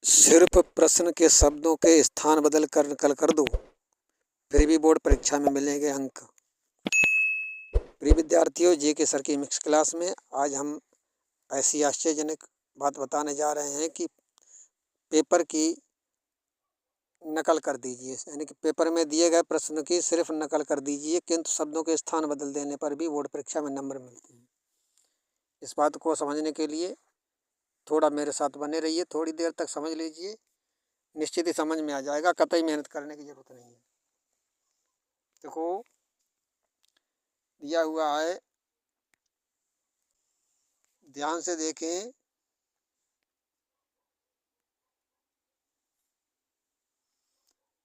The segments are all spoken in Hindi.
सिर्फ प्रश्न के शब्दों के स्थान बदल कर नकल कर दो, फिर भी बोर्ड परीक्षा में मिलेंगे अंक। प्रिय विद्यार्थियों, जेके सर की मिक्स क्लास में आज हम ऐसी आश्चर्यजनक बात बताने जा रहे हैं कि पेपर की नकल कर दीजिए, यानी कि पेपर में दिए गए प्रश्न की सिर्फ नकल कर दीजिए, किंतु शब्दों के स्थान बदल देने पर भी बोर्ड परीक्षा में नंबर मिलते हैं। इस बात को समझने के लिए थोड़ा मेरे साथ बने रहिए, थोड़ी देर तक समझ लीजिए, निश्चित ही समझ में आ जाएगा, कतई मेहनत करने की ज़रूरत नहीं है। देखो दिया हुआ है, ध्यान से देखें।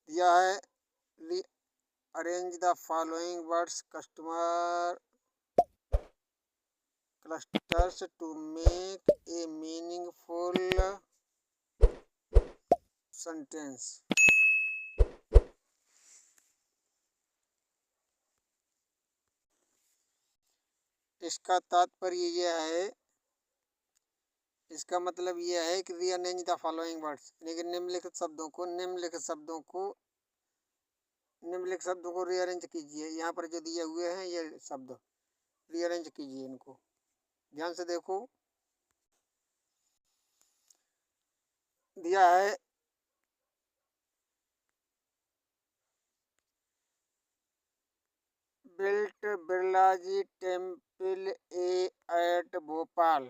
दिया है arrange the following words customer clusters to make a meaningful sentence. इसका तात्पर्य यह है, इसका मतलब यह है कि रीअरेंज द फॉलोइंग वर्ड्स, लेकिन निम्नलिखित शब्दों को रीअरेंज कीजिए। यहाँ पर जो दिए हुए हैं ये शब्द रीअरेंज कीजिए, इनको ध्यान से देखो। दिया है बिल्ट बिरलाजी टेम्पल एट भोपाल,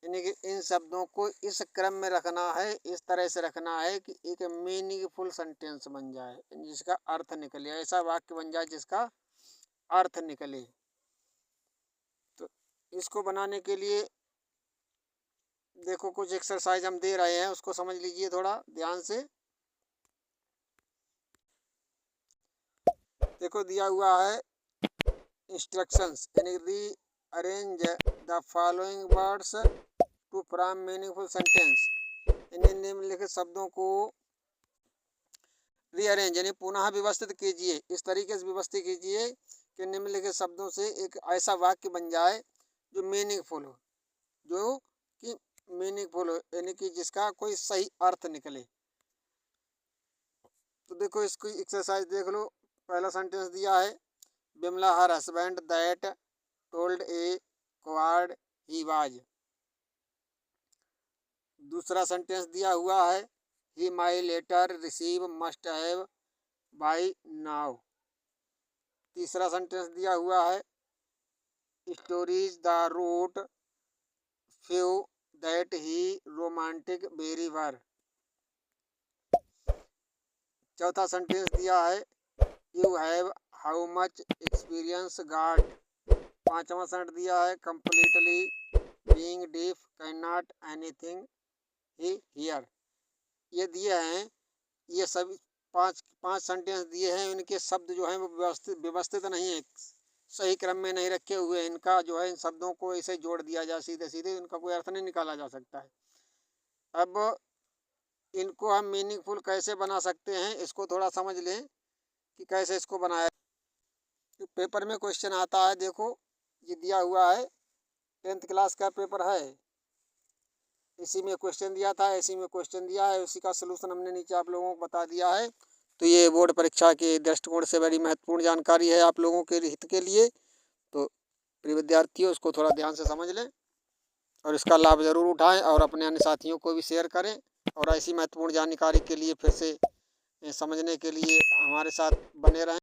यानी कि इन शब्दों को इस क्रम में रखना है, इस तरह से रखना है कि एक मीनिंगफुल सेंटेंस बन जाए, जिसका अर्थ निकले, ऐसा वाक्य बन जाए जिसका अर्थ निकले। तो इसको बनाने के लिए देखो कुछ एक्सरसाइज हम दे रहे हैं, उसको समझ लीजिए थोड़ा ध्यान से। देखो दिया हुआ है इंस्ट्रक्शंस, यानी rearrange the following words to form meaningful sentence, यानी निम्नलिखित शब्दों को रीअरेंज यानी पुनः व्यवस्थित कीजिए, इस तरीके से व्यवस्थित कीजिए कि निम्नलिखित शब्दों से एक ऐसा वाक्य बन जाए जो मीनिंगफुल हो, यानी कि जिसका कोई सही अर्थ निकले। तो देखो इसको एक्सरसाइज देख लो। पहला सेंटेंस दिया है, Bimla her husband that told a coward he was. दूसरा सेंटेंस दिया हुआ है, he my letter receive must have by now. तीसरा सेंटेंस दिया हुआ है, stories the wrote few that he romantic very were. चौथा सेंटेंस दिया है, you have how much experience got. पांचवा सेंटेंस दिया है, completely being deaf can not anything he hear. ये दिए हैं, ये सभी पांच सेंटेंस दिए हैं, इनके शब्द जो हैं वो व्यवस्थित नहीं है, सही क्रम में नहीं रखे हुए। इनका जो है इन शब्दों को ऐसे जोड़ दिया जाए सीधे सीधे, इनका कोई अर्थ नहीं निकाला जा सकता है। अब इनको हम मीनिंगफुल कैसे बना सकते हैं, इसको थोड़ा समझ लें कि कैसे इसको बनाया। तो पेपर में क्वेश्चन आता है, देखो ये दिया हुआ है, 10th क्लास का पेपर है, इसी में क्वेश्चन दिया था, इसी में क्वेश्चन दिया है, उसी का सलूशन हमने नीचे आप लोगों को बता दिया है। तो ये बोर्ड परीक्षा के दृष्टिकोण से बड़ी महत्वपूर्ण जानकारी है आप लोगों के हित के लिए। तो प्रिय विद्यार्थियों, इसको थोड़ा ध्यान से समझ लें और इसका लाभ ज़रूर उठाएं और अपने अन्य साथियों को भी शेयर करें। और ऐसी महत्वपूर्ण जानकारी के लिए फिर से समझने के लिए हमारे साथ बने रहें।